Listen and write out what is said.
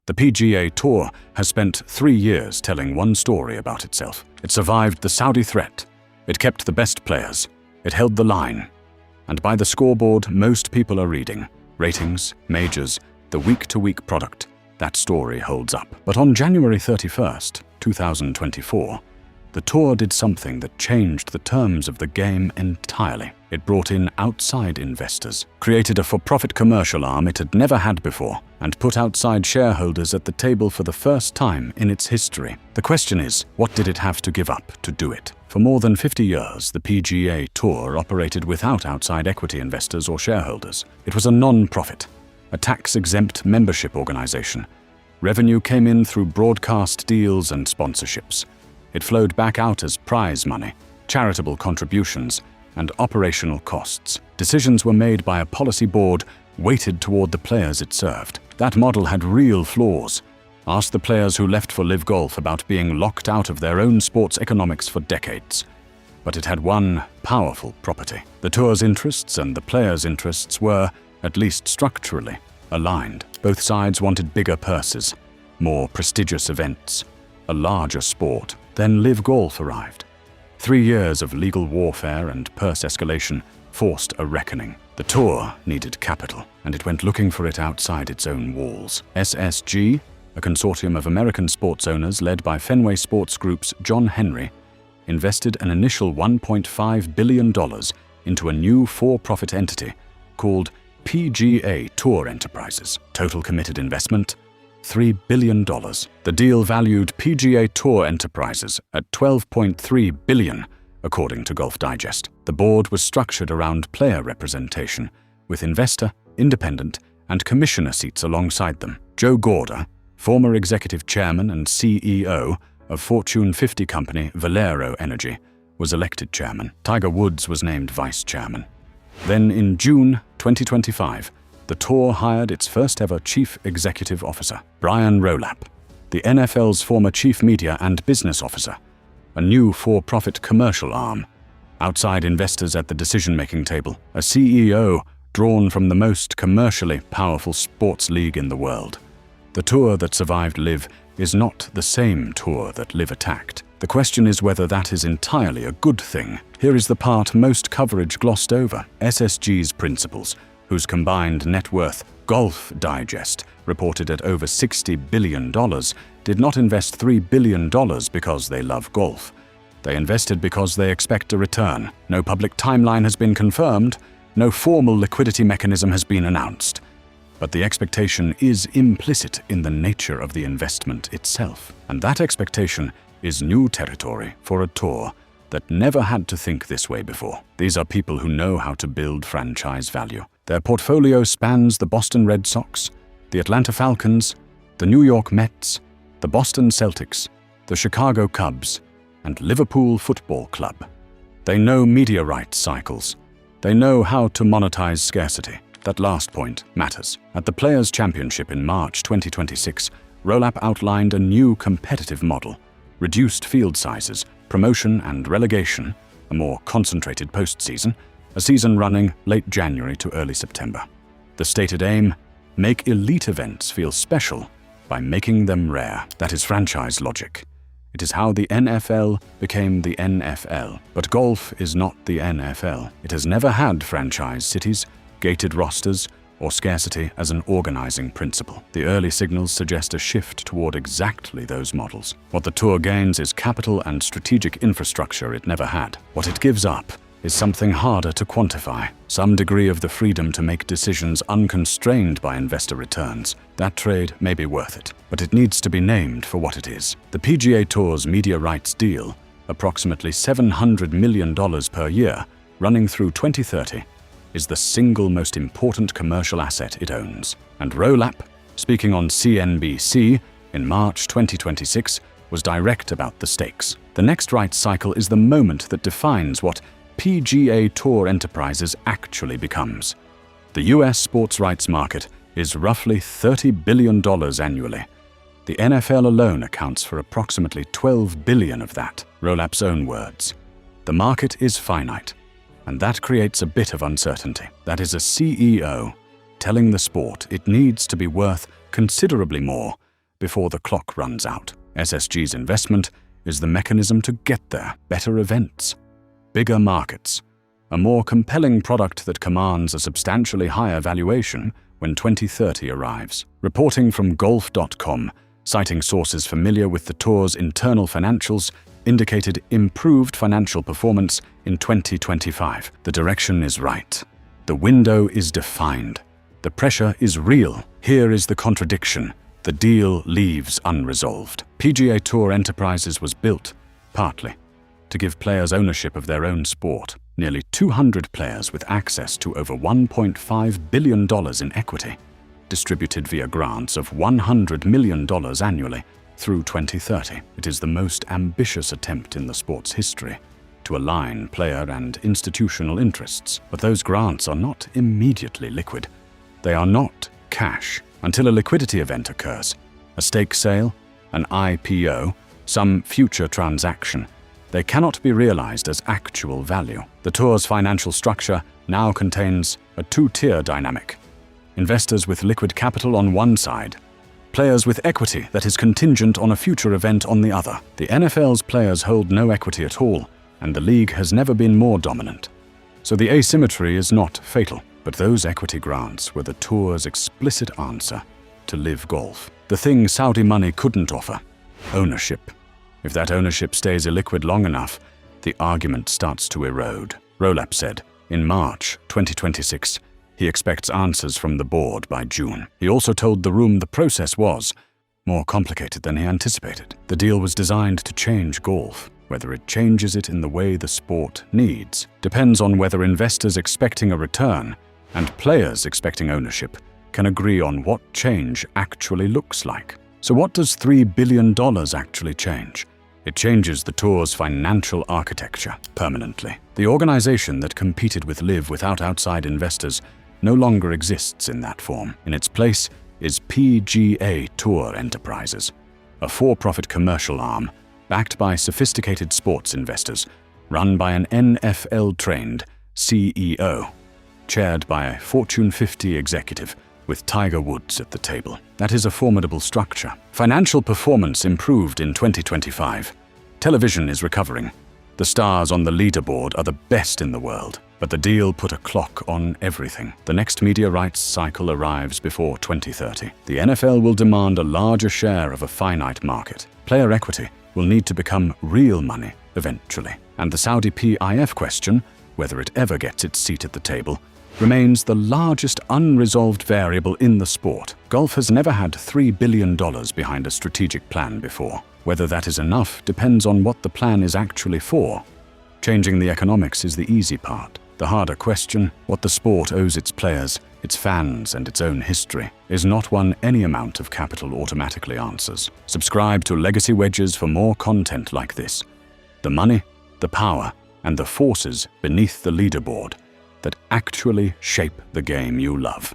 The PGA Tour has spent 3 years telling one story about itself. It survived the Saudi threat. It kept the best players. It held the line. And by the scoreboard, most people are reading. Ratings, majors, the week-to-week product. That story holds up. But on January 31st, 2024, the Tour did something that changed the terms of the game entirely. It brought in outside investors, created a for-profit commercial arm it had never had before, and put outside shareholders at the table for the first time in its history. The question is, what did it have to give up to do it? For more than 50 years, the PGA Tour operated without outside equity investors or shareholders. It was a non-profit, a tax-exempt membership organization. Revenue came in through broadcast deals and sponsorships. It flowed back out as prize money, charitable contributions, and operational costs. Decisions were made by a policy board weighted toward the players it served. That model had real flaws. Ask the players who left for Live Golf about being locked out of their own sports economics for decades. But it had one powerful property. The Tour's interests and the players' interests were, at least structurally, aligned. Both sides wanted bigger purses, more prestigious events, a larger sport. Then Live Golf arrived. 3 years of legal warfare and purse escalation forced a reckoning. The Tour needed capital, and it went looking for it outside its own walls. SSG, a consortium of American sports owners led by Fenway Sports Group's John Henry, invested an initial $1.5 billion into a new for-profit entity called PGA Tour Enterprises. Total committed investment, $3 billion. The deal valued PGA Tour Enterprises at $12.3 billion, according to Golf Digest. The board was structured around player representation, with investor, independent, and commissioner seats alongside them. Joe Gorder, former executive chairman and CEO of Fortune 50 company Valero Energy, was elected chairman. Tiger Woods was named vice chairman. Then in June 2025, the Tour hired its first-ever chief executive officer, Brian Rowlap, the NFL's former chief media and business officer, a new for-profit commercial arm, outside investors at the decision-making table, a CEO drawn from the most commercially powerful sports league in the world. The Tour that survived Live is not the same Tour that Live attacked. The question is whether that is entirely a good thing. Here is the part most coverage glossed over. SSG's principals, whose combined net worth, Golf Digest, reported at over $60 billion, did not invest $3 billion because they love golf. They invested because they expect a return. No public timeline has been confirmed, no formal liquidity mechanism has been announced. But the expectation is implicit in the nature of the investment itself. And that expectation is new territory for a Tour that never had to think this way before. These are people who know how to build franchise value. Their portfolio spans the Boston Red Sox, the Atlanta Falcons, the New York Mets, the Boston Celtics, the Chicago Cubs, and Liverpool Football Club. They know media rights cycles. They know how to monetize scarcity. That last point matters. At the Players' Championship in March 2026, Rowlap outlined a new competitive model: reduced field sizes, promotion and relegation, a more concentrated postseason, a season running late January to early September. The stated aim: make elite events feel special by making them rare. That is franchise logic. It is how the NFL became the NFL. But golf is not the NFL. It has never had franchise cities, gated rosters, or scarcity as an organizing principle. The early signals suggest a shift toward exactly those models. What the Tour gains is capital and strategic infrastructure it never had. What it gives up is something harder to quantify, some degree of the freedom to make decisions unconstrained by investor returns. That trade may be worth it, but it needs to be named for what it is. The PGA Tour's media rights deal, approximately $700 million per year, running through 2030, is the single most important commercial asset it owns. And Rowlap, speaking on CNBC in March 2026, was direct about the stakes. The next rights cycle is the moment that defines what PGA Tour Enterprises actually becomes. The US sports rights market is roughly $30 billion annually. The NFL alone accounts for approximately $12 billion of that. Rowlap's own words: "The market is finite, and that creates a bit of uncertainty." That is a CEO telling the sport it needs to be worth considerably more before the clock runs out. SSG's investment is the mechanism to get there: better events, bigger markets, a more compelling product that commands a substantially higher valuation when 2030 arrives. Reporting from golf.com, citing sources familiar with the tour's internal financials, indicated improved financial performance in 2025. The direction is right. The window is defined. The pressure is real. Here is the contradiction. The deal leaves unresolved. PGA Tour Enterprises was built, partly, to give players ownership of their own sport. Nearly 200 players with access to over $1.5 billion in equity, distributed via grants of $100 million annually through 2030. It is the most ambitious attempt in the sport's history to align player and institutional interests. But those grants are not immediately liquid. They are not cash until a liquidity event occurs, a stake sale, an IPO, some future transaction. They cannot be realized as actual value. The tour's financial structure now contains a two-tier dynamic: investors with liquid capital on one side, players with equity that is contingent on a future event on the other. The NFL's players hold no equity at all, and the league has never been more dominant. So the asymmetry is not fatal. But those equity grants were the tour's explicit answer to live golf. The thing Saudi money couldn't offer: ownership. If that ownership stays illiquid long enough, the argument starts to erode. Rolap said in March 2026 he expects answers from the board by June. He also told the room the process was more complicated than he anticipated. The deal was designed to change golf. Whether it changes it in the way the sport needs depends on whether investors expecting a return and players expecting ownership can agree on what change actually looks like. So what does $3 billion actually change? It changes the tour's financial architecture permanently. The organization that competed with LIV without outside investors no longer exists in that form. In its place is PGA Tour Enterprises, a for-profit commercial arm backed by sophisticated sports investors, run by an NFL-trained CEO, chaired by a Fortune 50 executive with Tiger Woods at the table. That is a formidable structure. Financial performance improved in 2025. Television is recovering. The stars on the leaderboard are the best in the world. But the deal put a clock on everything. The next media rights cycle arrives before 2030. The NFL will demand a larger share of a finite market. Player equity will need to become real money eventually. And the Saudi PIF question, whether it ever gets its seat at the table, remains the largest unresolved variable in the sport. Golf has never had $3 billion behind a strategic plan before. Whether that is enough depends on what the plan is actually for. Changing the economics is the easy part. The harder question, what the sport owes its players, its fans, and its own history, is not one any amount of capital automatically answers. Subscribe to Legacy Wedges for more content like this. The money, the power, and the forces beneath the leaderboard that actually shape the game you love.